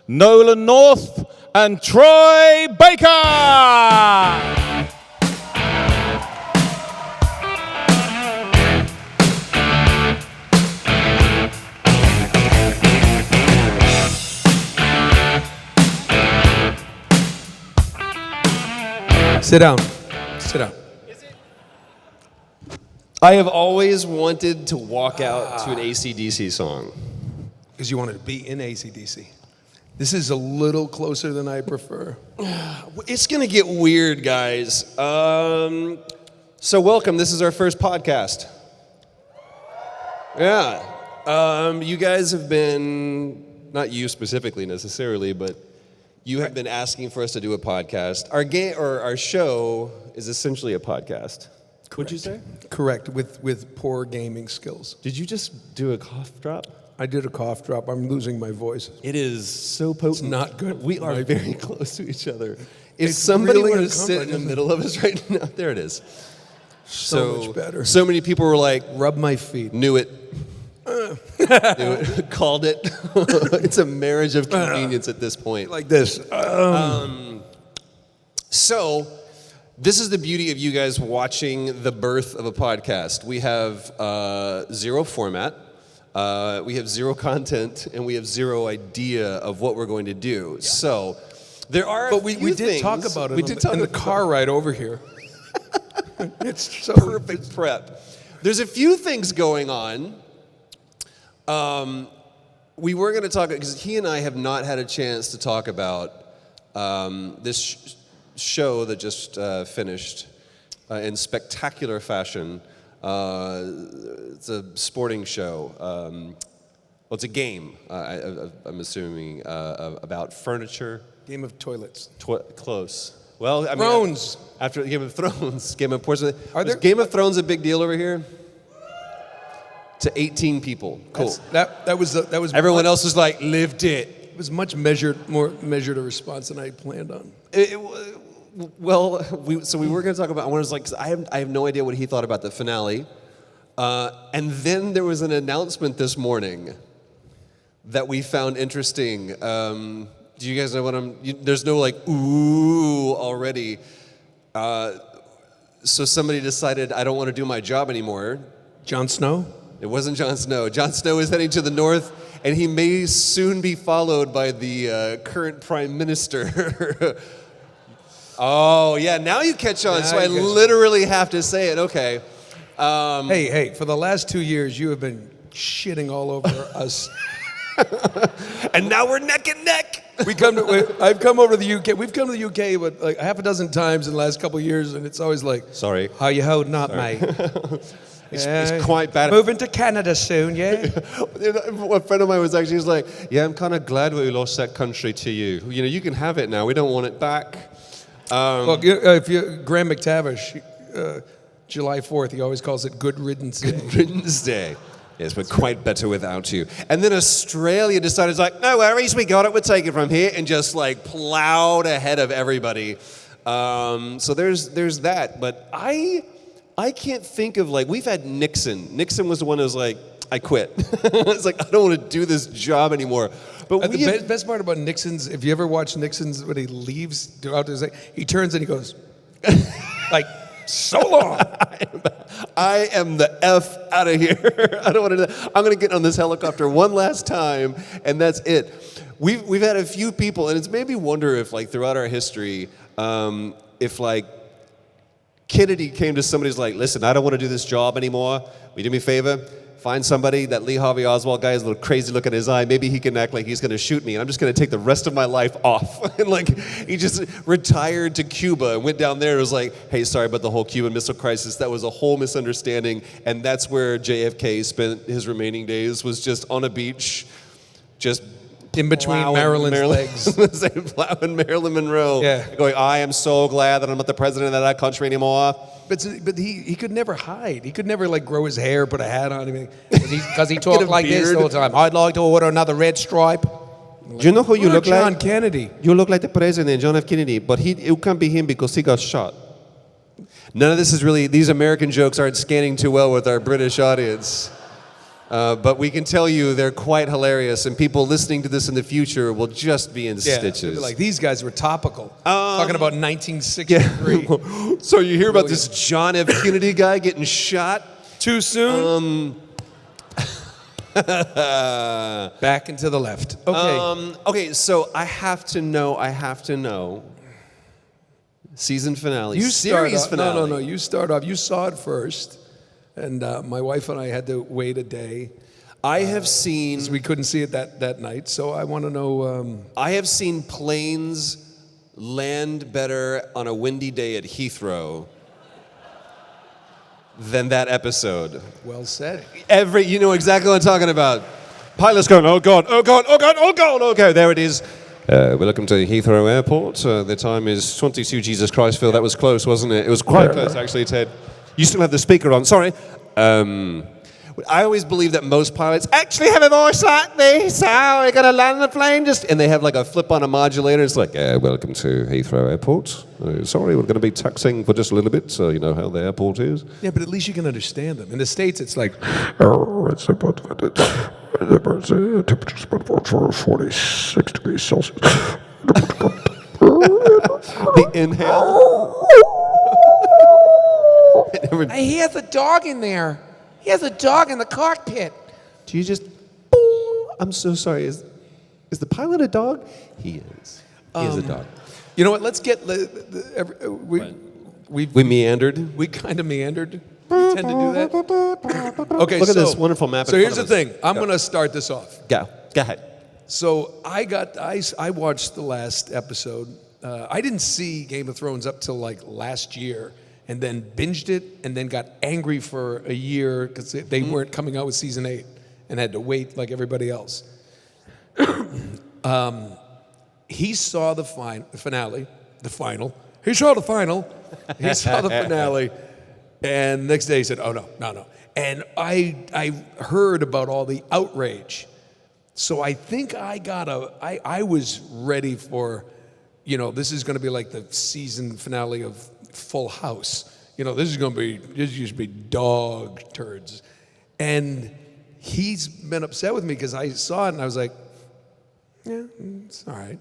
Nolan North and Troy Baker. Sit down. Sit down. I have always wanted to walk out to an AC/DC song. Because you wanted to be in AC/DC. This is a little closer than I prefer. It's going to get weird, guys. So welcome. This is our first podcast. Yeah. You guys have been, not you specifically necessarily, but you have been asking for us to do a podcast. Our show is essentially a podcast. What'd you say? Correct, with poor gaming skills. Did you just do a cough drop? I did a cough drop. I'm losing my voice. It is so potent. It's not good. We are very close to each other. If It's somebody really were to sit in the uncomfortable. middle of us right now, there it is. So much better. So many people were like, Rub my feet. knew it. Knew it. Called it. It's a marriage of convenience at this point. Like this. So, this is the beauty of you guys watching the birth of a podcast. We have zero format, we have zero content, and we have zero idea of what we're going to do. Yeah. So, there are. But we did talk about it we did talk in the about car ride over here. It's so perfect prep. There's a few things going on. We were going to talk because he and I have not had a chance to talk about this show that just finished in spectacular fashion. It's a sporting show. Well, it's a game. I'm assuming about furniture. Game of toilets. Close. Well, I mean, Thrones. After Game of Thrones, Game of Porcelain. Are there- Game of Thrones a big deal over here? To 18 people. Cool. That was Everyone else was like, lived it. It was more measured a response than I planned on. Well, we were going to talk about. I was like, 'cause I have no idea what he thought about the finale, and then there was an announcement this morning that we found interesting. Do you guys know what there's no like ooh already. So somebody decided I don't want to do my job anymore. Jon Snow? It wasn't Jon Snow. Jon Snow is heading to the north, and he may soon be followed by the current prime minister. Oh, yeah, now you catch on, so I literally have to say it. Okay. Hey, for the last 2 years, you have been shitting all over us. And now we're neck and neck. I've come over to the UK. We've come to the UK, but like half a dozen times in the last couple of years, and it's always like, sorry. How you holding up, mate? It's quite bad. Moving to Canada soon, yeah? A friend of mine was actually like, yeah, I'm kind of glad we lost that country to you. You know, you can have it now. We don't want it back. Look, if Graham McTavish, July 4th, he always calls it Good Riddance Day. Good Riddance Day. Yes, we're quite better without you. And then Australia decided, like, no worries, we got it, we'll take it from here, and just like plowed ahead of everybody. So there's that. But I can't think of, like, we've had Nixon. Nixon was the one who was like, I quit. It's like, I don't want to do this job anymore. But the best part about Nixon's, if you ever watch Nixon's when he leaves throughout his, he turns and he goes, like, so long. I am the F out of here. I don't want to. I'm going to get on this helicopter one last time, and that's it. We've had a few people, and it's made me wonder if, like, throughout our history, if like Kennedy came to somebody who's like, listen, I don't want to do this job anymore. Will you do me a favor? Find somebody, that Lee Harvey Oswald guy has a little crazy look in his eye. Maybe he can act like he's going to shoot me, and I'm just going to take the rest of my life off. And like, he just retired to Cuba and went down there and was like, hey, sorry about the whole Cuban Missile Crisis. That was a whole misunderstanding. And that's where JFK spent his remaining days, was just on a beach, just in between Marilyn's legs. Plowing Marilyn Monroe. Yeah. Going, I am so glad that I'm not the president of that country anymore. But he could never hide. He could never like grow his hair, put a hat on him, because he talked like this all the time. I'd like to order another red stripe. Do you know who you look like? John Kennedy. You look like the president, John F. Kennedy, but it can't be him because he got shot. None of this is really, these American jokes aren't scanning too well with our British audience. But we can tell you they're quite hilarious, and people listening to this in the future will just be in stitches. Like, these guys were topical. Talking about 1963. So you hear about this John F. Kennedy guy getting shot? Too soon? Back and to the left. Okay. Okay, so I have to know. Season finale. Series finale. No. You start off. You saw it first. And my wife and I had to wait a day. I have seen... 'cause we couldn't see it that night, so I want to know... I have seen planes land better on a windy day at Heathrow than that episode. Well said. You know exactly what I'm talking about. Pilot's going, oh God, oh God, oh God, oh God, okay, there it is. Welcome to Heathrow Airport. The time is 22 Jesus Christ, Phil. That was close, wasn't it? It was quite close, actually, Ted. You still have the speaker on, sorry. I always believe that most pilots actually have a voice like this. Oh, we're going to land the plane and they have like a flip on a modulator. It's like, welcome to Heathrow Airport. Sorry, we're going to be taxiing for just a little bit, so you know how the airport is. Yeah, but at least you can understand them. In the States, it's like... It's about the temperature's about 46 degrees Celsius. The inhale. I hear the dog in there. He has a dog in the cockpit. Do you just... I'm so sorry. Is the pilot a dog? He is. He is a dog. You know what? Let's get... We meandered. We kind of meandered. We tend to do that. Okay, Look at this wonderful map. So here's the thing. I'm going to start this off. Go ahead. So I watched the last episode. I didn't see Game of Thrones up till like last year, and then binged it, and then got angry for a year because they weren't coming out with season 8, and had to wait like everybody else. He saw the finale. He saw the final. He saw the finale, and next day he said, "Oh no." And I heard about all the outrage. So I think I was ready for, this is going to be like the season finale of Full House. This used to be dog turds. And he's been upset with me because I saw it and I was like, yeah, it's all right.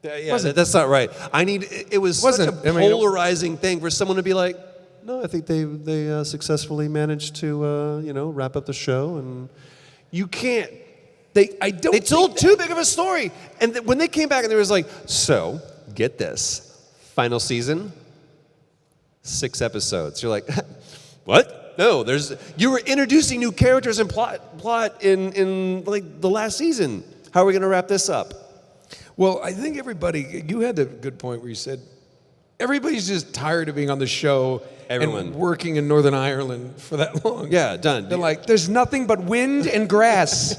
Yeah, that's not right. It was such a polarizing thing for someone to be like, no, I think they successfully managed to, wrap up the show, and you can't. They told too big of a story. And when they came back and they was like, so, get this, final season, 6 episodes. You're like, what? No, you were introducing new characters and plot in like the last season. How are we going to wrap this up? Well, I think you had a good point where you said, everybody's just tired of being on the show and working in Northern Ireland for that long. Yeah, done. They're like, there's nothing but wind and grass.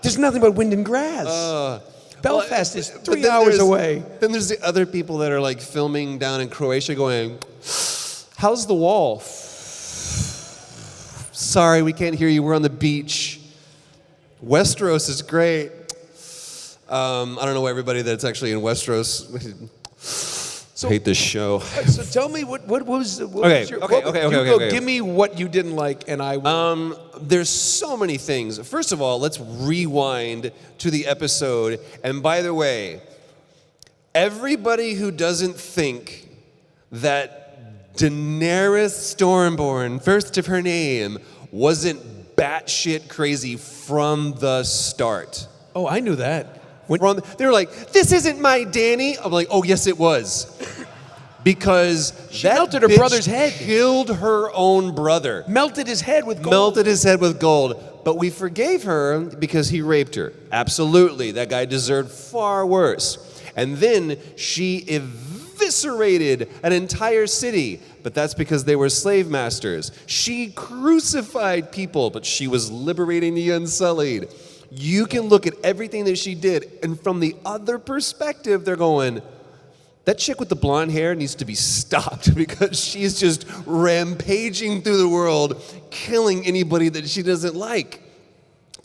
There's nothing but wind and grass. Belfast is 3 hours away. Then there's the other people that are like filming down in Croatia going, how's the wall? Sorry, we can't hear you. We're on the beach. Westeros is great. I don't know everybody that's actually in Westeros. So, hate this show. So tell me what was okay. Give me what you didn't like, and I will. There's so many things. First of all, let's rewind to the episode. And by the way, everybody who doesn't think that Daenerys Stormborn, first of her name, wasn't batshit crazy from the start. Oh, I knew that. They were like, this isn't my Dany. I'm like, oh, yes, it was. Because she melted her brother's head. Killed her own brother. Melted his head with gold. Melted his head with gold. But we forgave her because he raped her. Absolutely. That guy deserved far worse. And then she eviscerated an entire city. But that's because they were slave masters. She crucified people, but she was liberating the Unsullied. You can look at everything that she did, and from the other perspective, they're going, that chick with the blonde hair needs to be stopped because she's just rampaging through the world, killing anybody that she doesn't like.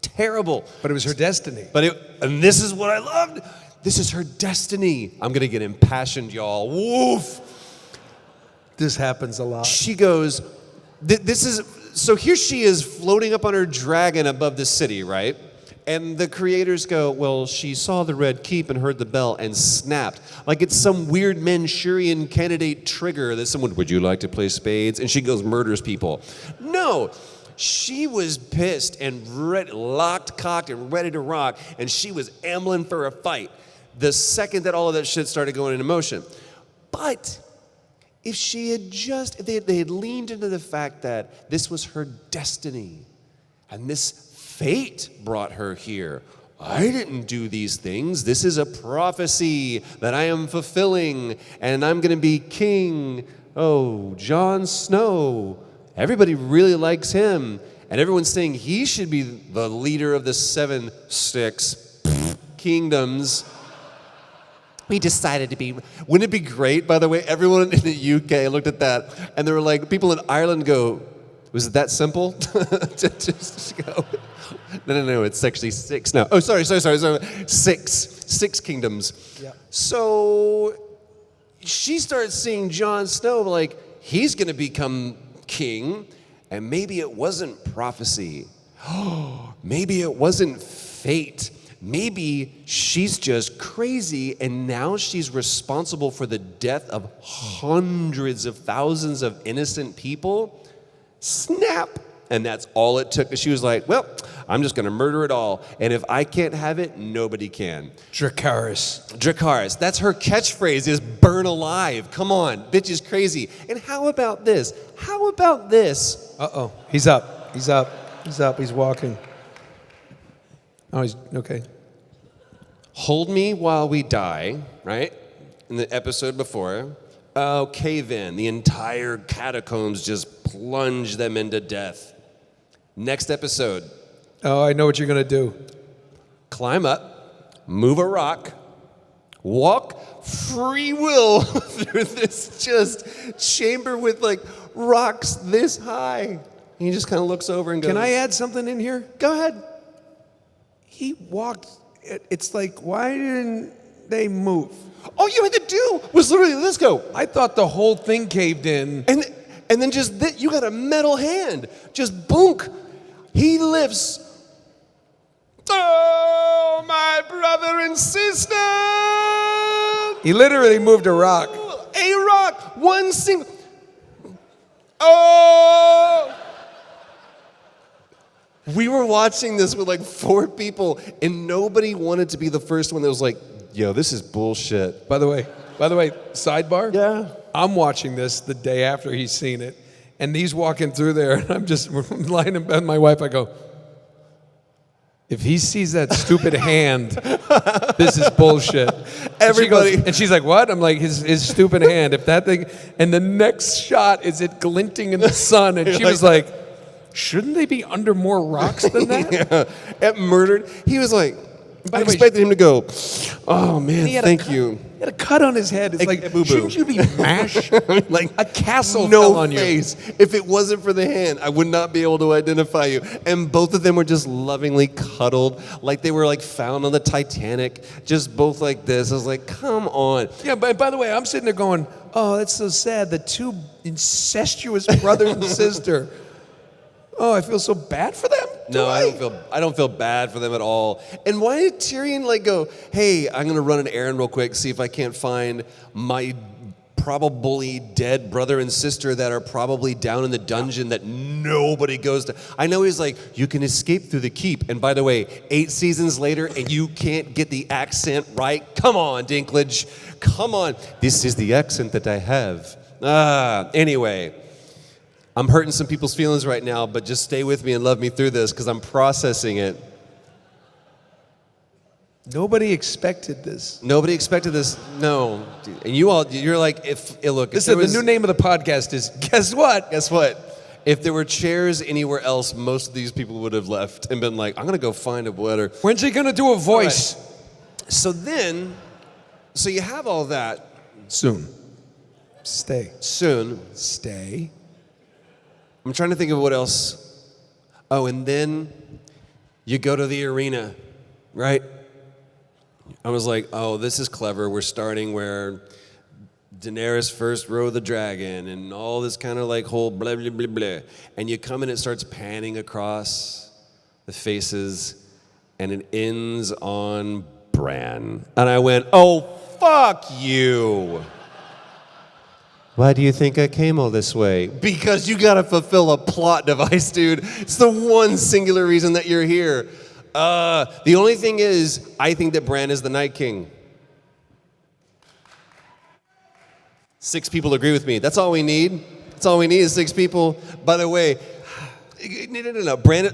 Terrible. But it was her destiny. And this is what I loved. This is her destiny. I'm going to get impassioned, y'all. Woof. This happens a lot. She goes, this is... So here she is floating up on her dragon above the city, right? And the creators go, well, she saw the red keep and heard the bell and snapped. Like it's some weird Manchurian candidate trigger that someone, would you like to play spades? And she goes, murders people. No, she was pissed and locked, cocked, and ready to rock. And she was ambling for a fight the second that all of that shit started going into motion. But if she had just, they had leaned into the fact that this was her destiny and this fate brought her here. I didn't do these things. This is a prophecy that I am fulfilling, and I'm going to be king. Oh, Jon Snow. Everybody really likes him, and everyone's saying he should be the leader of the 7 kingdoms. We decided to be. Wouldn't it be great, by the way? Everyone in the UK looked at that, and they were like, people in Ireland go, was it that simple? Just go. No, it's actually 6 now. Oh, sorry. 6 kingdoms. Yeah. So she starts seeing Jon Snow like he's going to become king, and maybe it wasn't prophecy. Maybe it wasn't fate. Maybe she's just crazy, and now she's responsible for the death of hundreds of thousands of innocent people. Snap. And that's all it took. She was like, well, I'm just going to murder it all. And if I can't have it, nobody can. Dracarys. That's her catchphrase is burn alive. Come on. Bitch is crazy. And how about this? Uh-oh. He's up. He's walking. Oh, he's okay. Hold me while we die, right? In the episode before. Oh, cave in. The entire catacombs just plunge them into death. Next episode. Oh, I know what you're going to do. Climb up, move a rock, walk free will through this just chamber with like rocks this high. And he just kind of looks over and goes, can I add something in here? Go ahead. He walked. It's like, why didn't they move? All you had to do was literally, let's go. I thought the whole thing caved in. And then just, you got a metal hand. Just boonk. He lifts. Oh, my brother and sister. He literally moved a rock. A rock. One single. Oh. We were watching this with like 4 people, and nobody wanted to be the first one that was like, yo, this is bullshit. By the way, sidebar? Yeah. I'm watching this the day after he's seen it, and he's walking through there, and I'm just lying in bed with my wife. I go, if he sees that stupid hand, this is bullshit. Everybody. And she's like, what? I'm like, his stupid hand. If that thing, and the next shot is it glinting in the sun, and she was like, shouldn't they be under more rocks than that? Yeah. At murdered, he was like, I expected him to go, oh man, thank you. He had a cut on his head. It's like, shouldn't you be mashed? Like a castle no fell on face. you. If it wasn't for the hand, I would not be able to identify you. And both of them were just lovingly cuddled, like they were like found on the Titanic, just both like this. I was like, come on. Yeah, but by the way, I'm sitting there going, oh, that's so sad. The 2 incestuous brother and sister. Oh, I feel so bad for them? No, I don't feel bad for them at all. And why did Tyrion like go, hey, I'm gonna run an errand real quick, see if I can't find my probably dead brother and sister that are probably down in the dungeon that nobody goes to. I know he's like, you can escape through the keep. And by the way, 8 seasons later and you can't get the accent right. Come on, Dinklage. Come on. This is the accent that I have. Anyway. I'm hurting some people's feelings right now, but just stay with me and love me through this because I'm processing it. Nobody expected this. Nobody expected this. No. And you're like, look. Listen, the new name of the podcast is, guess what? Guess what? If there were chairs anywhere else, most of these people would have left and been like, I'm going to go find a better. When's he going to do a voice? Right. So you have all that. Soon. Stay. I'm trying to think of what else. Oh, and then you go to the arena, right? I was like, oh, this is clever. We're starting where Daenerys first rode the dragon and all this kind of like whole blah, blah, blah, blah. And you come and it starts panning across the faces and it ends on Bran. And I went, oh, fuck you. Why do you think I came all this way? Because you gotta fulfill a plot device, dude. It's the one singular reason that you're here. The only thing is, I think that Bran is the Night King. 6 people agree with me. That's all we need. That's all we need is 6 people. By the way, no. Bran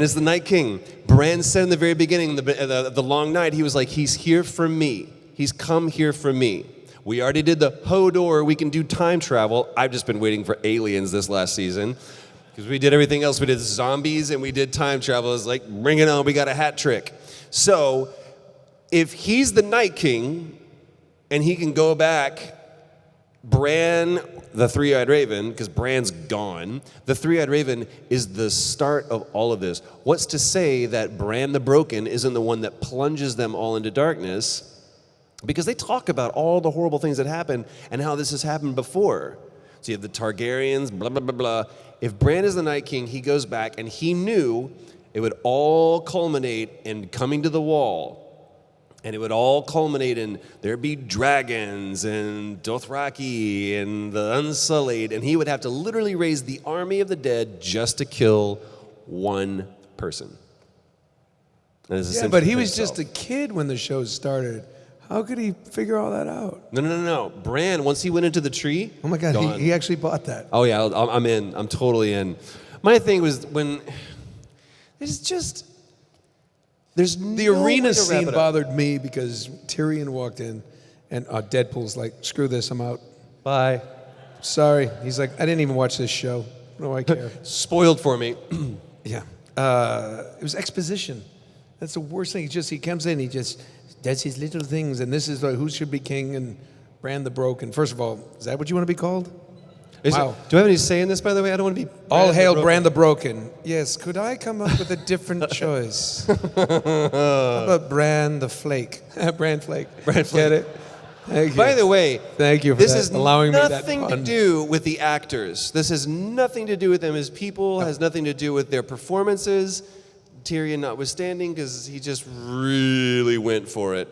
is the Night King. Bran said in the very beginning, the long night, he was like, he's here for me. He's come here for me. We already did the Hodor, we can do time travel. I've just been waiting for aliens this last season. Because we did everything else. We did zombies and we did time travel. It's like, bring it on, we got a hat trick. So, if he's the Night King, and he can go back, Bran, the Three-Eyed Raven, because Bran's gone, the Three-Eyed Raven is the start of all of this. What's to say that Bran the Broken isn't the one that plunges them all into darkness? Because they talk about all the horrible things that happen and how this has happened before. So you have the Targaryens, blah, blah, blah, blah. If Bran is the Night King, he goes back and he knew it would all culminate in coming to the wall. And it would all culminate in there'd be dragons and Dothraki and the Unsullied. And he would have to literally raise the army of the dead just to kill one person. Yeah, but he was just a kid when the show started. How could he figure all that out? No. Bran, once he went into the tree. Oh my God, he actually bought that. Oh yeah, I'm in. I'm totally in. My thing was when there's the arena scene bothered me because Tyrion walked in and Deadpool's like, screw this, I'm out. Bye. Sorry. He's like, I didn't even watch this show. What do I care? Spoiled for me. Yeah. It was exposition. That's the worst thing. He comes in, he just does his little things, and this is like, who should be king and Bran the Broken. First of all, is that what you want to be called? Wow. Do I have any say in this, by the way? I don't want to be... All hail Bran the Broken. Yes, could I come up with a different choice? How about Bran the Flake? Bran Flake. Bran Flake. Get it? Thank you. By the way, thank you for this that, has allowing me that nothing to fun. do with the actors. This has nothing to do with them as people, has nothing to do with their performances, Tyrion notwithstanding, because he just really went for it.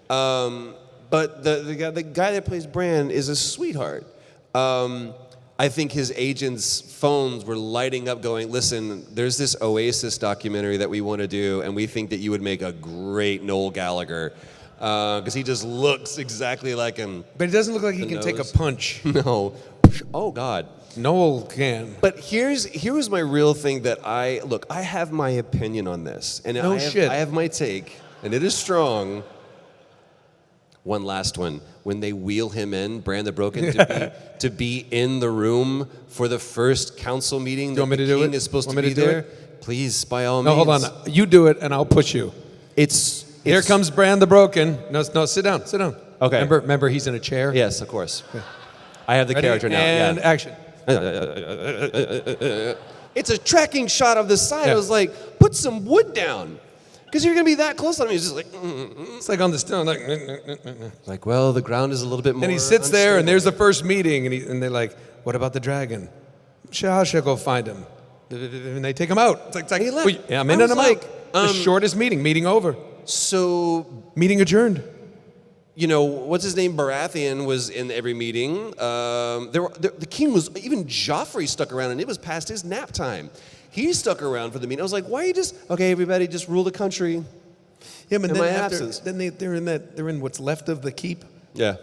But the guy that plays Bran is a sweetheart. I think his agent's phones were lighting up going, listen, there's this Oasis documentary that we want to do, and we think that you would make a great Noel Gallagher. Because he just looks exactly like him. But he doesn't look like he can take a punch. No. Oh, God. Noel can. But here's my real thing that I have my opinion on this. And I have my take, and it is strong. One last one. When they wheel him in, Bran the Broken, to be in the room for the first council meeting that the king is supposed to be there, please, by all means. No, hold on. You do it, and I'll push you. Here comes Bran the Broken. No, sit down. Okay. Remember, he's in a chair. Yes, of course. Okay. I have the character now. And action. It's a tracking shot of the side. I was like, put some wood down. Because you're going to be that close on me. It's just like... It's like on the stone. Like, well, the ground is a little bit more... And he sits there, and there's the first meeting, and they're like, what about the dragon? I'll go find him. And they take him out. It's like, he left. I'm in and I'm out. The shortest meeting over. So... Meeting adjourned. You know, what's his name? Baratheon was in every meeting. The king was... Even Joffrey stuck around, and it was past his nap time. He stuck around for the meeting. I was like, why you just... Okay, everybody, just rule the country. Yeah, but in my absence. Then they're in what's left of the keep. Yeah.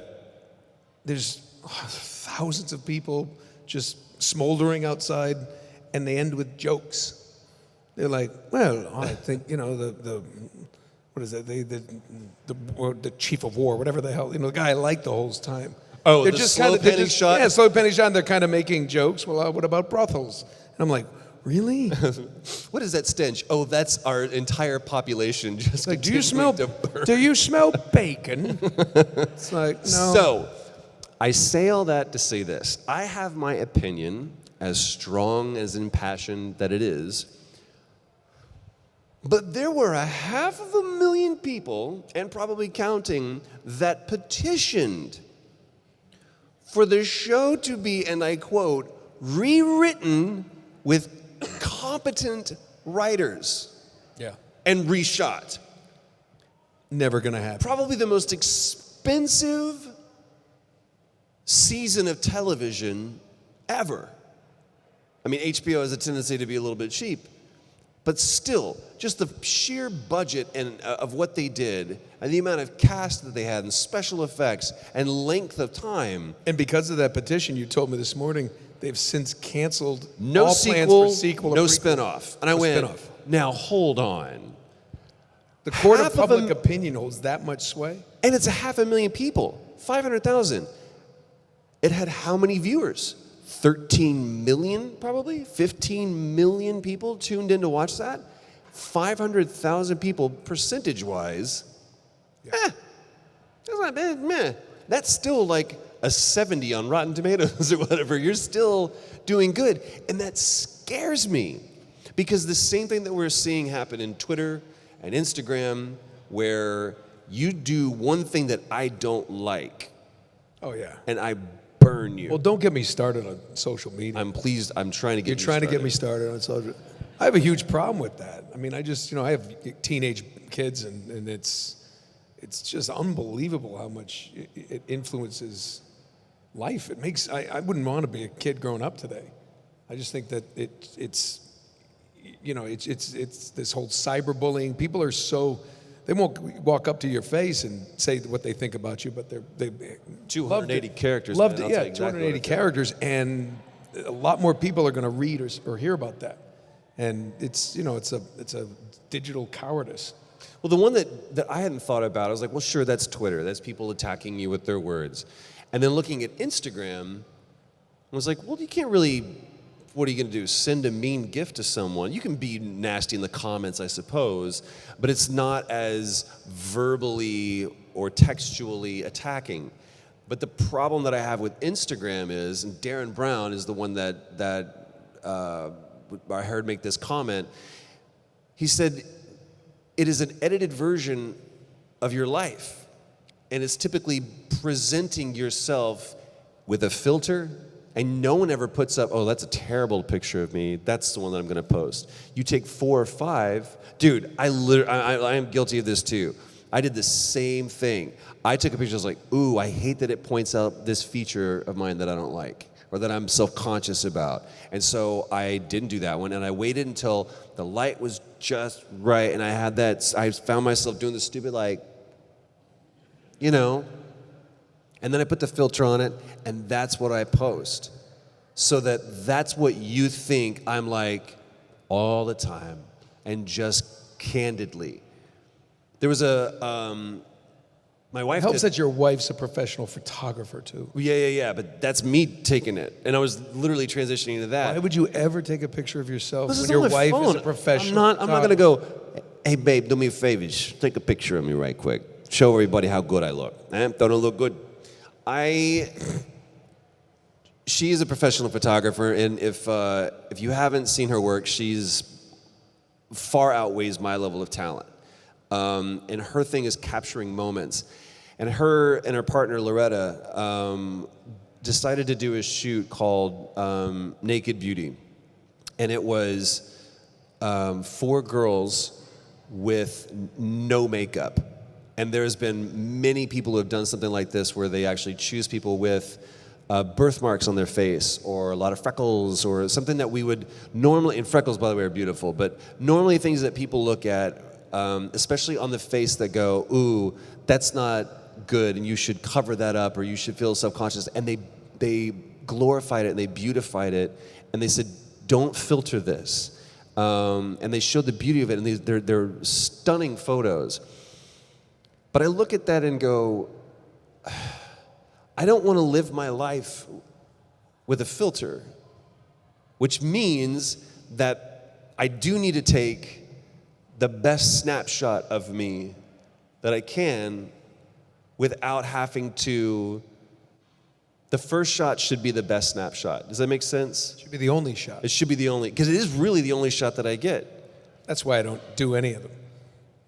There's thousands of people just smoldering outside, and they end with jokes. They're like, well, I think, the what is it? The chief of war, whatever the hell, the guy I liked the whole time. Oh, they're just slow penny shot? Yeah, slow penny shot, and they're kind of making jokes. Well, what about brothels? And I'm like, really? What is that stench? Oh, that's our entire population. Just like, do you smell bacon? It's like, no. So, I say all that to say this. I have my opinion, as strong, as impassioned that it is. But there were 500,000 people, and probably counting, that petitioned for the show to be, and I quote, rewritten with competent writers Yeah. and reshot. Never gonna happen. Probably the most expensive season of television ever. I mean, HBO has a tendency to be a little bit cheap, but still, just the sheer budget and of what they did, and the amount of cast that they had, and special effects, and length of time. And because of that petition you told me this morning, they've since canceled No all sequel, plans for sequel or no prequel. spinoff. And I No went, spinoff. now hold on. The court half of of public them- opinion holds that much sway? And it's 500,000 people, 500,000. It had how many viewers? 13 million, probably? 15 million people tuned in to watch that? 500,000 people, percentage-wise. That's not bad, meh. That's still like a 70 on Rotten Tomatoes or whatever. You're still doing good. And that scares me. Because the same thing that we're seeing happen in Twitter and Instagram, where you do one thing that I don't like, Oh, yeah. and I burn you. Well, don't get me started on social media. I'm pleased. I'm trying to get You're trying to get me started. started on social. I have a huge problem with that. I mean, I just, I have teenage kids, and it's just unbelievable how much it influences life. It makes, I wouldn't want to be a kid growing up today. I just think that it's this whole cyberbullying. People are so, they won't walk up to your face and say what they think about you, but they 280 characters. Loved man, it, I'll yeah, tell you exactly 280 what I think. characters, and a lot more people are going to read or hear about that. And it's a digital cowardice. Well, the one that I hadn't thought about, I was like, well, sure, that's Twitter. That's people attacking you with their words. And then looking at Instagram, I was like, well, you can't really, what are you going to do? Send a mean gift to someone? You can be nasty in the comments, I suppose, but it's not as verbally or textually attacking. But the problem that I have with Instagram is, and Darren Brown is the one that I heard make this comment, he said, it is an edited version of your life. And it's typically presenting yourself with a filter, and no one ever puts up, oh, that's a terrible picture of me. That's the one that I'm gonna post. You take 4 or 5. Dude, I am guilty of this too. I did the same thing. I took a picture, I was like, ooh, I hate that it points out this feature of mine that I don't like, or that I'm self-conscious about. And so I didn't do that one, and I waited until the light was just right, and I found myself doing the stupid, like, and then I put the filter on it, and that's what I post. So that's what you think I'm like all the time, and just candidly. There was my wife It helps did, that your wife's a professional photographer too. yeah, but that's me taking it, and I was literally transitioning to that. Why would you ever take a picture of yourself This when is your on my wife is phone. a professional? I'm not gonna go, hey babe, do me a favor, take a picture of me right quick. Show everybody how good I look. Don't I look good? She is a professional photographer, and if you haven't seen her work, she's far outweighs my level of talent. And her thing is capturing moments. And her and her partner Loretta decided to do a shoot called Naked Beauty, and it was 4 girls with no makeup. And there's been many people who have done something like this, where they actually choose people with birthmarks on their face, or a lot of freckles, or something that we would normally, and freckles, by the way, are beautiful, but normally things that people look at, especially on the face, that go, ooh, that's not good, and you should cover that up, or you should feel self-conscious. And they glorified it, and they beautified it, and they said, don't filter this. And they showed the beauty of it, and they're stunning photos. But I look at that and go, I don't want to live my life with a filter, which means that I do need to take the best snapshot of me that I can without having to, the first shot should be the best snapshot. Does that make sense? Should be the only shot. It should be the only, because it is really the only shot that I get. That's why I don't do any of them.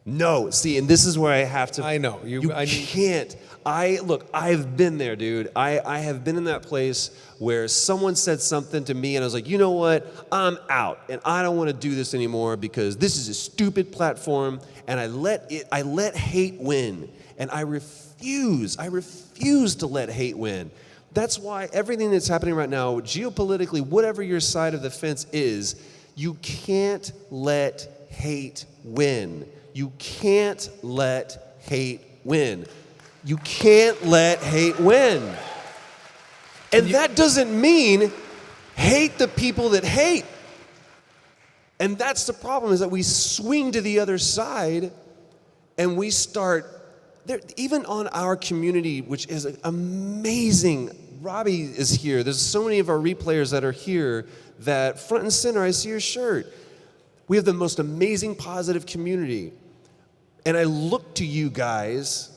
No, see, and this is where I have to. I know. You can't. Look, I've been there, dude. I have been in that place where someone said something to me and I was like, you know what? I'm out and I don't want to do this anymore because this is a stupid platform, and I let hate win. And I refuse to let hate win. That's why everything that's happening right now, geopolitically, whatever your side of the fence is, you can't let hate win. You can't let hate win. You can't let hate win. And that doesn't mean hate the people that hate. And that's the problem, is that we swing to the other side and we start, even on our community, which is amazing. Robbie is here. There's so many of our replayers that are here that front and center, I see your shirt. We have the most amazing positive community. And I look to you guys,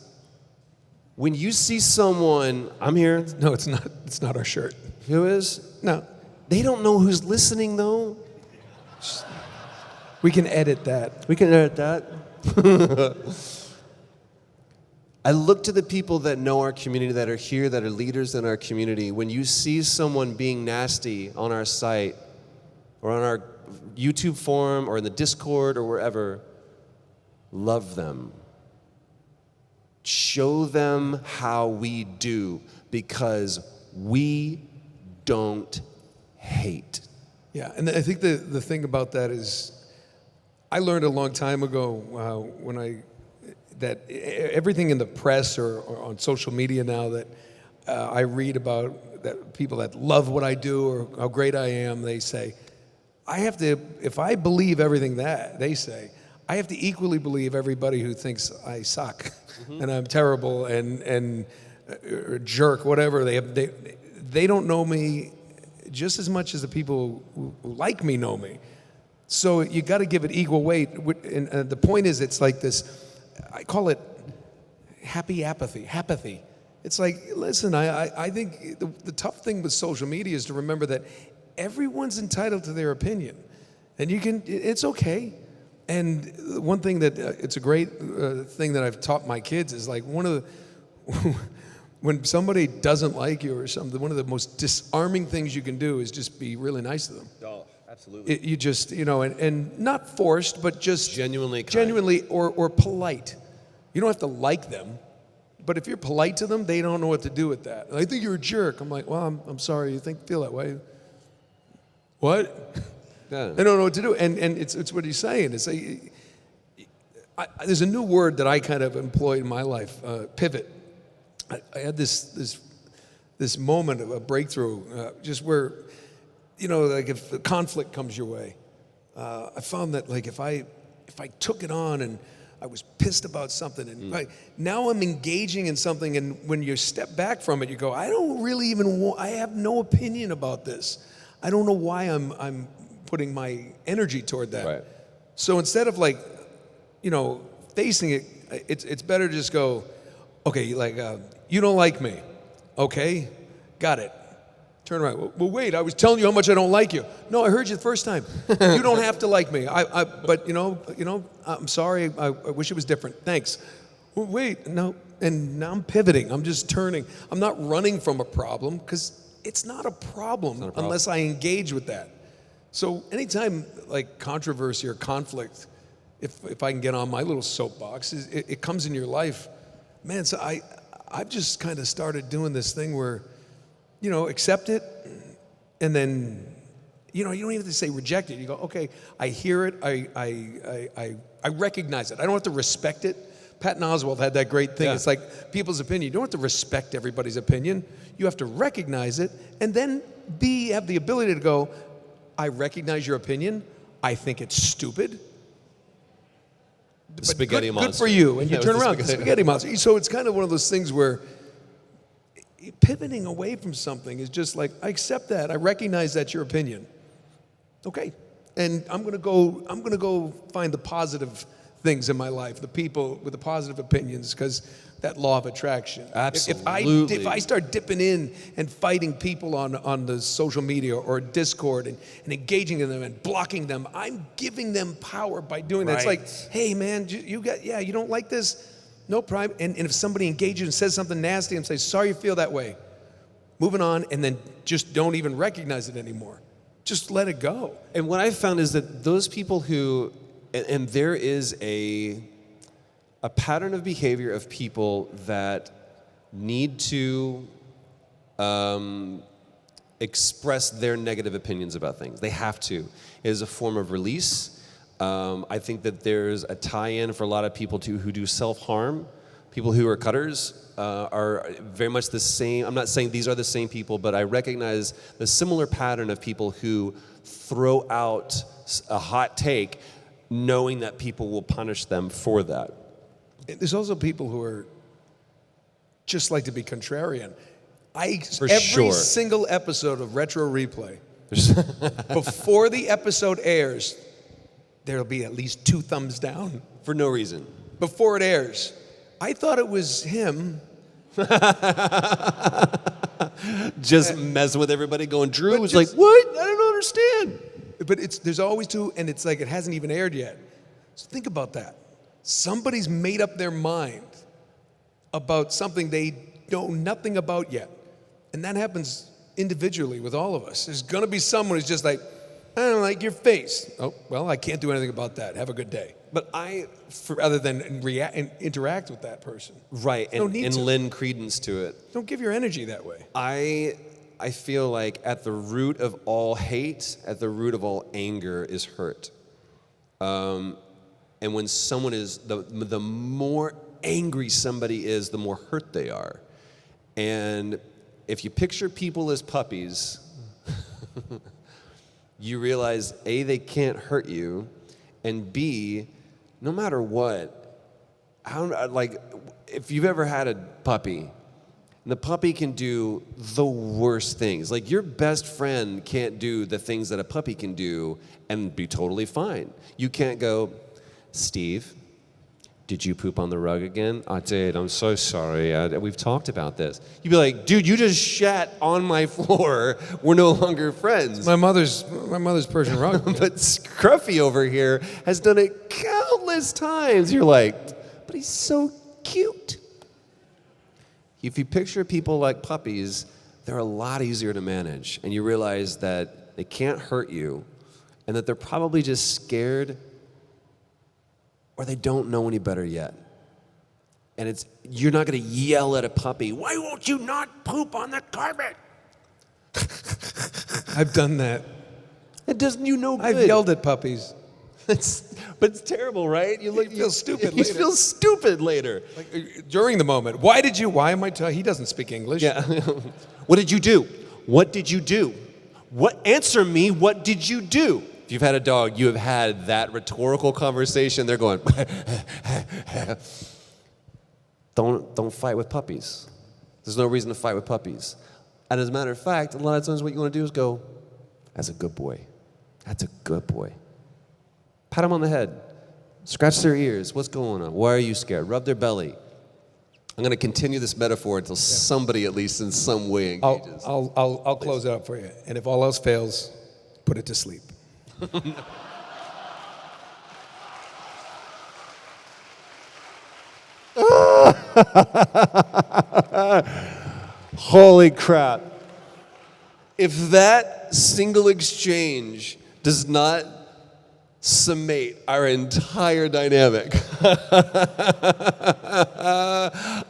when you see someone, I'm here. No, it's not. It's not our shirt. Who is? No. They don't know who's listening, though. We can edit that. We can edit that. I look to the people that know our community, that are here, that are leaders in our community. When you see someone being nasty on our site or on our YouTube forum or in the Discord or wherever, love them. Show them how we do, because we don't hate. Yeah, and I think the thing about that is, I learned a long time ago that everything in the press or on social media now that I read about, that people that love what I do or how great I am, they say, I have to, if I believe everything that they say, I have to equally believe everybody who thinks I suck and I'm terrible and a jerk, whatever. They don't know me just as much as the people who like me know me. So you got to give it equal weight. And the point is, it's like this, I call it happy apathy. It's like, listen, I think the tough thing with social media is to remember that everyone's entitled to their opinion. And it's okay. And one thing that, it's a great thing that I've taught my kids is like when somebody doesn't like you or something, one of the most disarming things you can do is just be really nice to them. Oh, absolutely. You just, and not forced, but just Genuinely or polite. You don't have to like them, but if you're polite to them, they don't know what to do with that. I think you're a jerk. I'm like, well, I'm sorry you feel that way. What? Yeah. They don't know what to do, and it's what he's saying. It's there's a new word that I kind of employ in my life, pivot. I had this moment of a breakthrough, just where, like if a conflict comes your way, I found that like if I took it on and I was pissed about something, and now I'm engaging in something, and when you step back from it, you go, I don't really I have no opinion about this. I don't know why I'm putting my energy toward that. Right. So instead of like, facing it, it's better to just go, okay, like, you don't like me. Okay, got it. Turn around. Well, wait, I was telling you how much I don't like you. No, I heard you the first time. You don't have to like me. But I'm sorry. I wish it was different. Thanks. Well, wait, no. And now I'm pivoting. I'm just turning. I'm not running from a problem, because it's not a problem unless I engage with that. So anytime like controversy or conflict, if I can get on my little soapbox, it comes in your life, man. So I've just kind of started doing this thing where, accept it, and then, you don't even have to say reject it. You go, okay, I hear it, I recognize it. I don't have to respect it. Patton Oswalt had that great thing. Yeah. It's like people's opinion. You don't have to respect everybody's opinion. You have to recognize it, and then have the ability to go, I recognize your opinion. I think it's stupid. But spaghetti monster. Good for you. And you turn around, spaghetti monster. So it's kind of one of those things where pivoting away from something is just like, I accept that. I recognize that's your opinion. Okay. And I'm gonna go find the positive things in my life, the people with the positive opinions, because that law of attraction. Absolutely. If I start dipping in and fighting people on the social media or Discord and engaging in them and blocking them, I'm giving them power by doing that. It's Right. like, hey man, you don't like this? No problem. And if somebody engages and says something nasty, I'm saying, sorry you feel that way. Moving on, and then just don't even recognize it anymore. Just let it go. And what I've found is that those people who, and there is a pattern of behavior of people that need to express their negative opinions about things. They have to. It is a form of release. I think that there's a tie-in for a lot of people who do self-harm. People who are cutters are very much the same. I'm not saying these are the same people, but I recognize the similar pattern of people who throw out a hot take knowing that people will punish them for that. There's also people who are just like to be contrarian. For every sure. single episode of Retro Replay, before the episode airs, there'll be at least 2 thumbs down. For no reason. Before it airs. I thought it was him. Just messing with everybody going, Drew was like, what? I don't understand. But there's always 2, and it's like it hasn't even aired yet. So think about that. Somebody's made up their mind about something they know nothing about yet. And that happens individually with all of us. There's going to be someone who's just like, I don't like your face. Oh, well, I can't do anything about that. Have a good day. But Rather than interact with that person. Right, No need and to. lend credence to it. Don't give your energy that way. I feel like at the root of all hate, at the root of all anger is hurt. And when someone is, the more angry somebody is, the more hurt they are. And if you picture people as puppies, you realize, A, they can't hurt you, and B, no matter what, if you've ever had a puppy, the puppy can do the worst things. Like your best friend can't do the things that a puppy can do and be totally fine. You can't go, Steve, did you poop on the rug again? I did. I'm so sorry. We've talked about this. You'd be like, dude, you just shat on my floor. We're no longer friends. My mother's Persian rug. But Scruffy over here has done it countless times. You're like, but he's so cute. If you picture people like puppies, they're a lot easier to manage. And you realize that they can't hurt you and that they're probably just scared or they don't know any better yet. And you're not going to yell at a puppy, why won't you not poop on the carpet? I've done that. It doesn't you know good. I've yelled at puppies. But it's terrible, right? You feel stupid You later. feel stupid later. Like, during the moment. Why am I he doesn't speak English. Yeah. What did you do? What did you do? Answer me, what did you do? If you've had a dog, you have had that rhetorical conversation. They're going, don't fight with puppies. There's no reason to fight with puppies. And as a matter of fact, a lot of times what you want to do is go, that's a good boy. That's a good boy. Pat them on the head. Scratch their ears. What's going on? Why are you scared? Rub their belly. I'm going to continue this metaphor until somebody, at least in some way, engages. I'll close it up for you. And if all else fails, put it to sleep. Holy crap. If that single exchange does not summate our entire dynamic,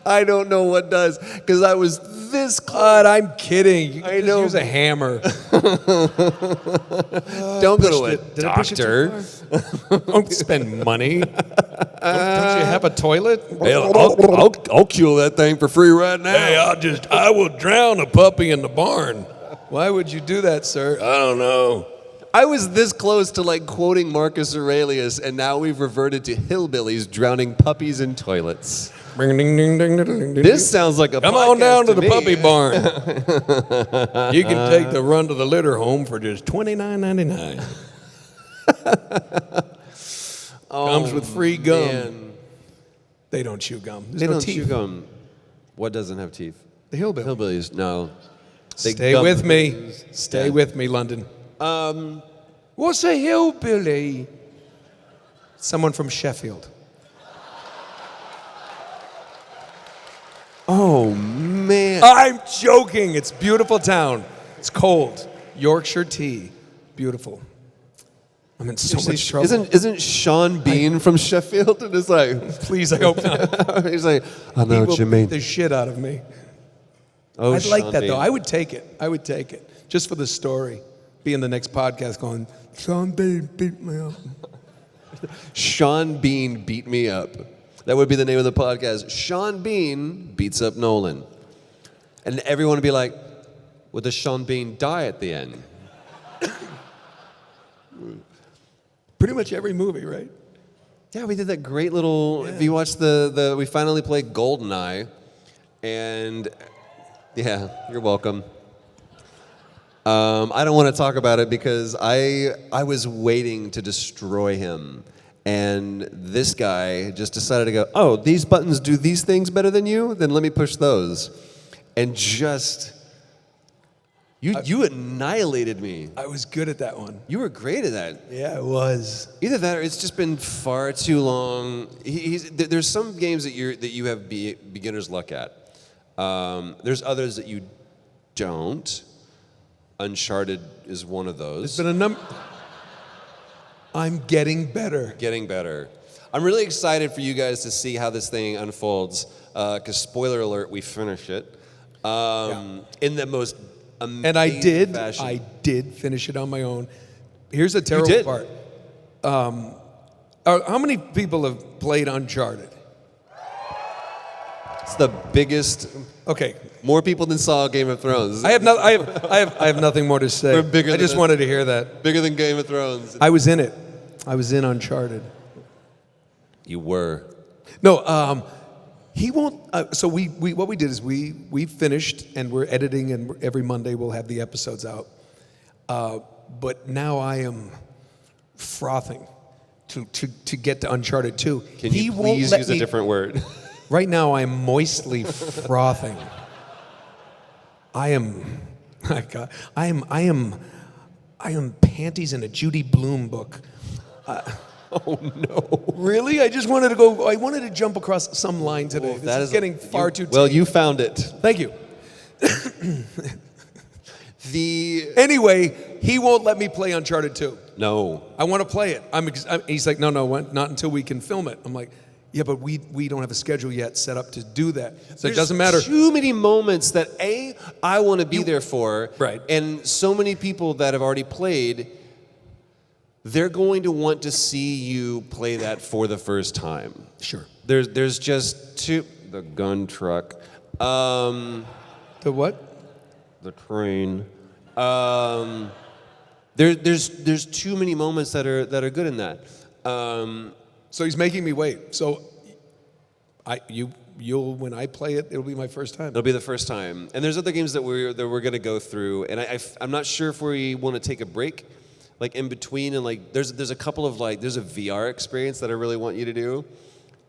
I don't know what does, because I was this close. God, I'm kidding. You can I just know. use a hammer. Don't go to a Did I push it too doctor. far? Don't spend money. Don't you have a toilet? I'll kill that thing for free right now. Hey, I will drown a puppy in the barn. Why would you do that, sir? I don't know. I was this close to like quoting Marcus Aurelius, and now we've reverted to hillbillies drowning puppies in toilets. This sounds like a Come podcast on down to the me. puppy barn. You can take the run to the litter home for just $29.99. Comes with free gum. Man. They don't chew gum. There's They no don't teeth. chew gum. What doesn't have teeth? The hillbilly. Hillbillies, no. They Stay gum- with me. Stay Yeah. with me, London. What's a hillbilly? Someone from Sheffield. Oh, man. I'm joking. It's a beautiful town. It's cold. Yorkshire tea. Beautiful. I'm in so much trouble. Isn't Sean Bean from Sheffield? And it's like, Please, I hope not. he's like, I know He what will you mean. beat the shit out of me. Oh, I'd like Sean that, Bean. though. I would take it. I would take it. Just for the story. Be in the next podcast going, Sean Bean beat me up. Sean Bean beat me up. That would be the name of the podcast. Sean Bean beats up Nolan. And everyone would be like, would the Sean Bean die at the end? Pretty much every movie, right? Yeah, we did that great little. If you watch we finally played GoldenEye, and yeah, you're welcome. I don't want to talk about it because I was waiting to destroy him, and this guy just decided to go, oh, these buttons do these things better than you? Then let me push those, and just you annihilated me. I was good at that one. You were great at that. Yeah, it was. Either that, or it's just been far too long. There's some games that you have beginner's luck at. There's others that you don't. Uncharted is one of those. There's been a number. I'm getting better. Getting better. I'm really excited for you guys to see how this thing unfolds. Because spoiler alert, we finish it in the most amazing And I did. fashion. I did finish it on my own. Here's the terrible did? part. How many people have played Uncharted? It's the biggest. Okay, More people than saw Game of Thrones. I have nothing more to say. We're bigger I than just that. wanted to hear that. Bigger than Game of Thrones. I was in it. I was in Uncharted. You were. No, he won't. So we what we did is we finished and we're editing, and every Monday we'll have the episodes out. But now I am frothing to get to Uncharted 2. Can He you won't please let use me- a different word? Right now I'm moistly frothing. I am panties in a Judy Blume book. Oh no. Really? I just wanted to go. I wanted to jump across some line today. This is getting far too. Well, tame. you found it. Thank you. The Anyway, he won't let me play Uncharted 2. no. I want to play it. He's like, no, not until we can film it. I'm like, yeah, but we don't have a schedule yet set up to do that. So it doesn't matter. Too many moments that I want to be there for. Right. And so many people that have already played, they're going to want to see you play that for the first time. Sure. There's just the gun truck, The what? the train. There's too many moments that are good in that. So he's making me wait. So you'll when I play it, it'll be my first time. It'll be the first time. And there's other games that we're going to go through, and I'm not sure if we want to take a break, like in between, and like there's a couple of there's a VR experience that I really want you to do.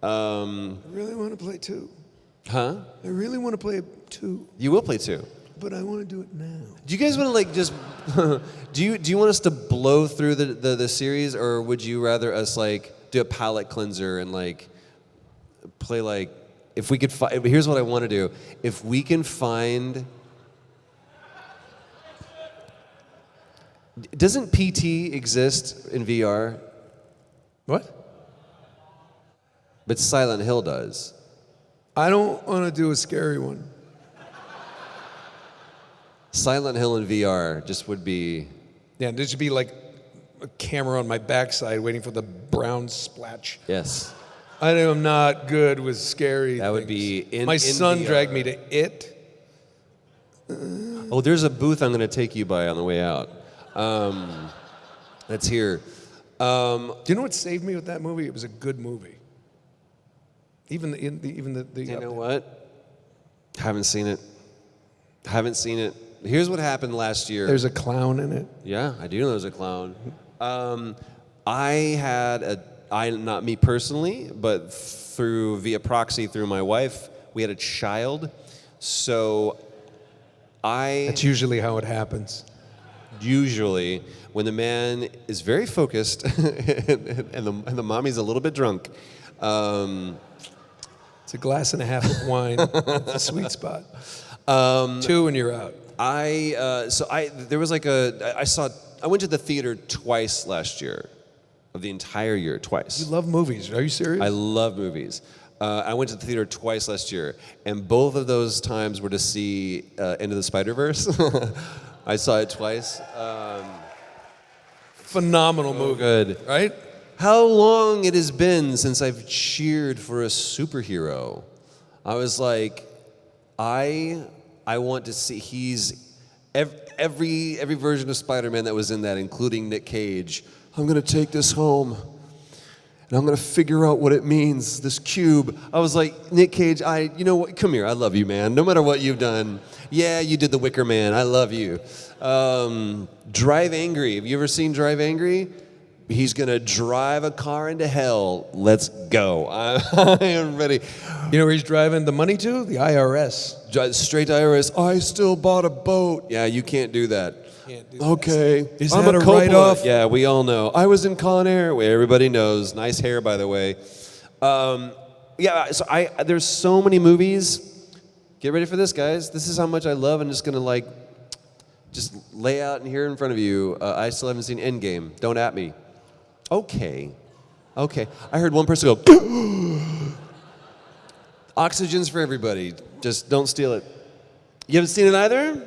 I really want to play 2. Huh? I really want to play 2, You will play 2. but I want to do it now. Do you guys want to just do you want us to blow through the series, or would you rather us do a palate cleanser and play if we could here's what I want to do. If we can find, doesn't PT exist in VR? What? But Silent Hill does. I don't want to do a scary one. Silent Hill in VR just would be. Yeah, there should be like a camera on my backside waiting for the brown splash. Yes. I am not good with scary That would things. be in My son VR. dragged me to it. Oh, there's a booth I'm going to take you by on the way out. That's here. Do you know what saved me with that movie? It was a good movie. Even the You know what? Haven't seen it. Here's what happened last year. there's a clown in it. Yeah, I do know there's a clown. I had not me personally, but via proxy through my wife, we had a child. So That's usually how it happens. usually, when the man is very focused and the mommy's a little bit drunk, It's a glass and a half of wine. It's a sweet spot. 2 and you're out. I went to the theater twice last year, of the entire year, twice. You love movies. Are you serious? I love movies. I went to the theater twice last year, and both of those times were to see Into the Spider-Verse. I saw it twice. Phenomenal movie. Good. Right? How long it has been since I've cheered for a superhero. I was like, I want to see. Every version of Spider-Man that was in that, including Nick Cage. I'm gonna take this home, and I'm gonna figure out what it means. This cube. I was like, Nick Cage, you know what? Come here. I love you, man. No matter what you've done. Yeah, you did the Wicker Man. I love you. Drive Angry. Have you ever seen Drive Angry? He's gonna drive a car into hell. Let's go. I am ready. You know where he's driving the money to? The IRS. Straight to IRS. I still bought a boat. Yeah, you can't do that. Can't do Okay. Is I'm that a Coppola. write-off? Yeah, we all know. I was in Con Air. Where everybody knows. Nice hair, by the way. There's so many movies. Get ready for this, guys. This is how much I love. I'm just gonna just lay out and here in front of you. I still haven't seen Endgame. Don't at me. Okay. I heard one person go, oxygen's for everybody. Just don't steal it. You haven't seen it either?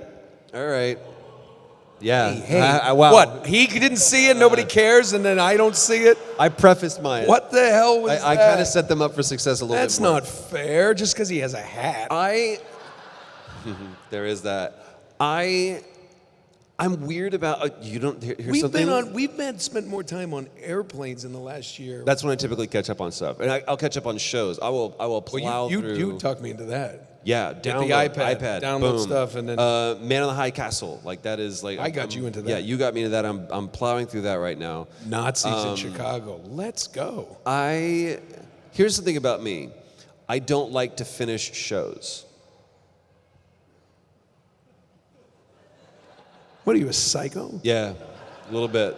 All right. Yeah. Hey, Wow. What? He didn't see it, nobody cares, and then I don't see it? I prefaced mine. What the hell was I that? kind of set them up for success a little That's bit more. not fair, just because he has a hat. There is that. I'm weird about, you don't, here's something. We've spent more time on airplanes in the last year. That's when I typically catch up on stuff. And I'll catch up on shows. I will plow through. You talked me into that. Yeah, Get the download iPad, download boom. stuff, and then Man on the High Castle, that is I got you into that. Yeah, you got me into that. I'm plowing through that right now. Nazis in Chicago. Let's go. Here's the thing about me. I don't like to finish shows. What are you, a psycho? Yeah, a little bit.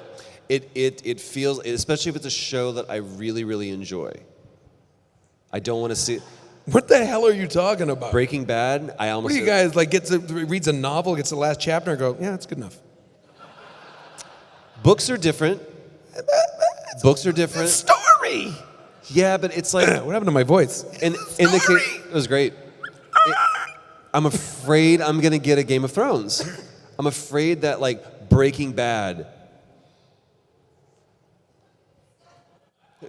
It feels, especially if it's a show that I really, really enjoy. I don't want to see. What the hell are you talking about? Breaking Bad, I almost. What do you guys reads a novel, gets the last chapter, and go, yeah, that's good enough. Books are different. Books are different. Story. Yeah, but it's like. What happened to my voice? In the case, it was great. I'm afraid I'm gonna get a Game of Thrones. I'm afraid that Breaking Bad.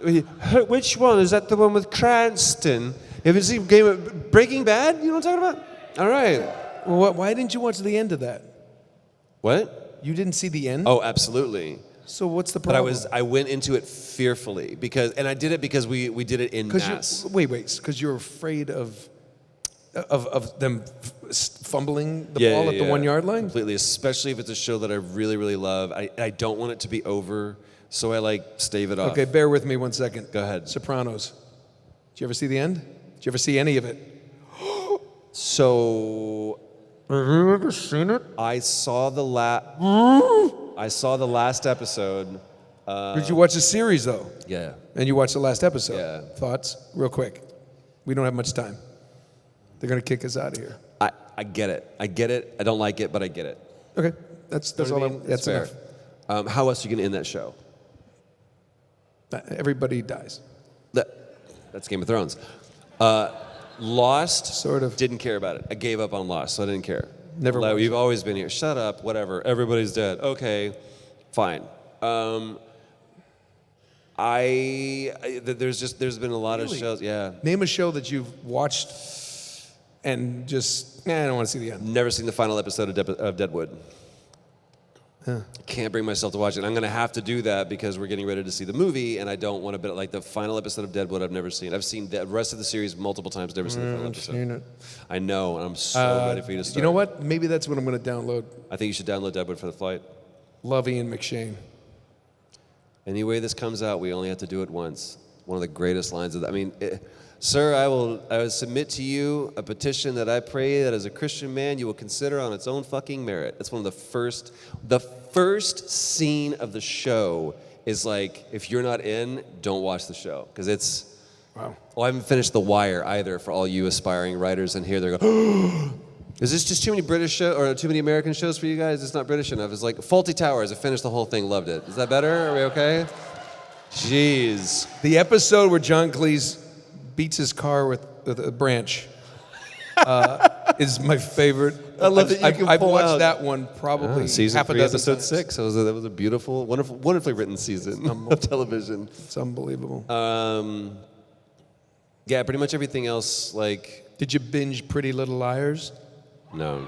Which one? Is that the one with Cranston? Have you seen Breaking Bad? You know what I'm talking about? All right. Well, why didn't you watch the end of that? What? You didn't see the end? Oh, absolutely. So what's the But problem? I went into it fearfully and I did it because we did it in mass. Wait, because you're afraid of them fumbling the ball at the 1 yard line? Completely, especially if it's a show that I really, really love. I don't want it to be over, so I stave it off. Okay, bear with me 1 second. Go ahead. Sopranos. Did you ever see the end? Did you ever see any of it? So Have you ever seen it? I saw the last episode. Did you watch the series, though? Yeah. And you watched the last episode? Yeah. Thoughts? Real quick. We don't have much time. They're going to kick us out of here. I get it. I don't like it, but I get it. Okay. That's You know all what I mean? that's fair. enough. How else are you going to end that show? Everybody dies. That's Game of Thrones. Lost. Sort of. Didn't care about it. I gave up on Lost, so I didn't care. Never watched We've always been here. Shut up. Whatever. Everybody's dead. Okay. Fine. There's been a lot of Really? shows. Yeah. Name a show that you've watched and just, I don't want to see the end. Never seen the final episode of Deadwood. Can't bring myself to watch it. I'm going to have to do that because we're getting ready to see the movie, and I don't want to. The final episode of Deadwood, I've never seen. I've seen the rest of the series multiple times. Never seen the final episode. Seen it. I know, and I'm so ready for you to start. You know what? Maybe that's what I'm going to download. I think you should download Deadwood for the flight. Love Ian McShane. Any way this comes out, we only have to do it once. One of the greatest lines of that. I mean, sir, I will submit to you a petition that I pray that as a Christian man you will consider on its own fucking merit. That's one of the first scene of the show is like, if you're not in, don't watch the show. Because it's, Wow. I haven't finished The Wire either for all you aspiring writers in here. They're going, is this just too many British shows or too many American shows for you guys? It's not British enough. It's like Faulty Towers. I finished the whole thing, loved it. Is that better? Are we okay? Jeez. The episode where John Cleese beats his car with a branch is my favorite. I love that you can I've pull watched out. that one probably Season half a 3, dozen episode times. 6. That was a beautiful, wonderfully written season of television. It's unbelievable. Yeah, pretty much everything else, like, Did you binge Pretty Little Liars? no.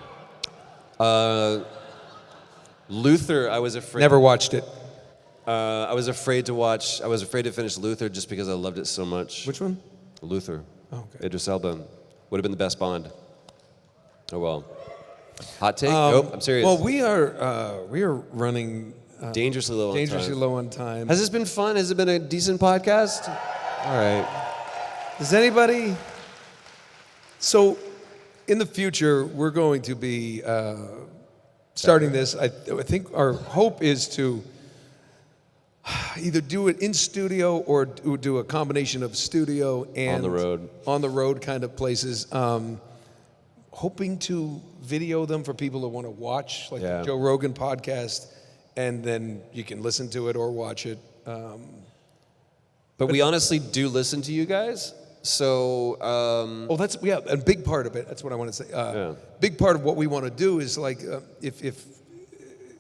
Luther, I was afraid. Never watched it. I was afraid to watch. I was afraid to finish Luther just because I loved it so much. Which one? Luther. Oh, okay. Idris Elba would have been the best Bond. Oh well. Hot take? Nope. I'm serious. Well, we are running dangerously low on dangerously time. low on time. Has this been fun? Has it been a decent podcast? All right. Does anybody? So, in the future, we're going to be starting this. I think our hope is to either do it in studio or do a combination of studio and on the road kind of places. Hoping to video them for people who want to watch, like the Joe Rogan podcast, and then you can listen to it or watch it. But we honestly do listen to you guys. So, That's a big part of it. That's what I want to say. Big part of what we want to do is like if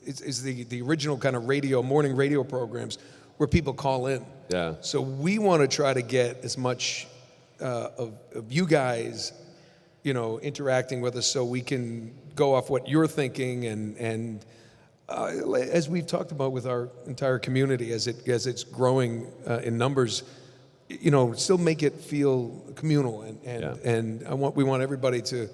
it's the original kind of morning radio programs where people call in. Yeah. So we want to try to get as much of you guys, interacting with us, so we can go off what you're thinking and as we've talked about with our entire community as it's growing in numbers. Still make it feel communal, and we want everybody to.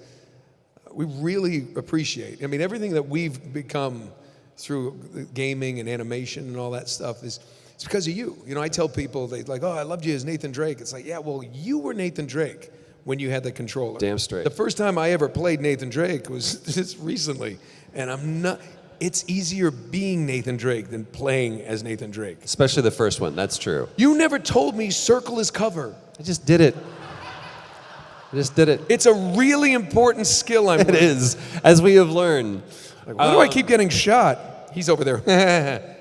We really appreciate. I mean, everything that we've become through gaming and animation and all that stuff it's because of you. I tell people they like, oh, I loved you as Nathan Drake. It's like, yeah, well, you were Nathan Drake when you had the controller. Damn straight. The first time I ever played Nathan Drake was just recently, and I'm not. It's easier being Nathan Drake than playing as Nathan Drake. especially the first one. That's true. You never told me circle is cover. I just did it. It's a really important skill I'm It is, as we have learned. Why do I keep getting shot? He's over there.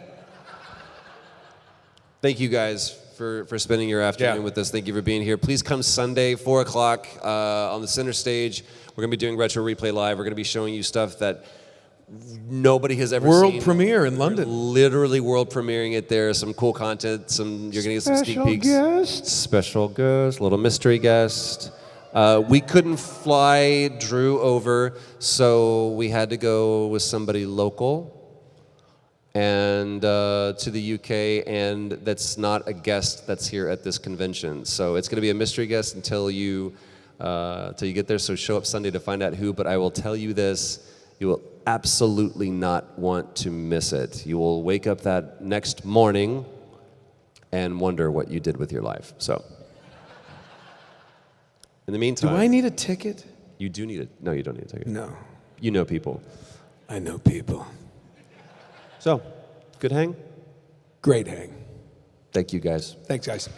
Thank you guys for spending your afternoon with us. Thank you for being here. Please come Sunday, 4 o'clock on the center stage. We're going to be doing Retro Replay Live. We're going to be showing you stuff that nobody has ever seen. World premiere in London. Literally world premiering it there. Some cool content. You're going to get some sneak peeks. Special guest, little mystery guest. We couldn't fly Drew over, so we had to go with somebody local and to the UK, and that's not a guest that's here at this convention. So it's going to be a mystery guest until you get there. So show up Sunday to find out who. But I will tell you this: you will absolutely not want to miss it. You will wake up that next morning and wonder what you did with your life. So. In the meantime, Do I need a ticket? You do need it. No, you don't need a ticket. No. You know people. I know people. So, good hang. Great hang. Thank you guys. Thanks, guys.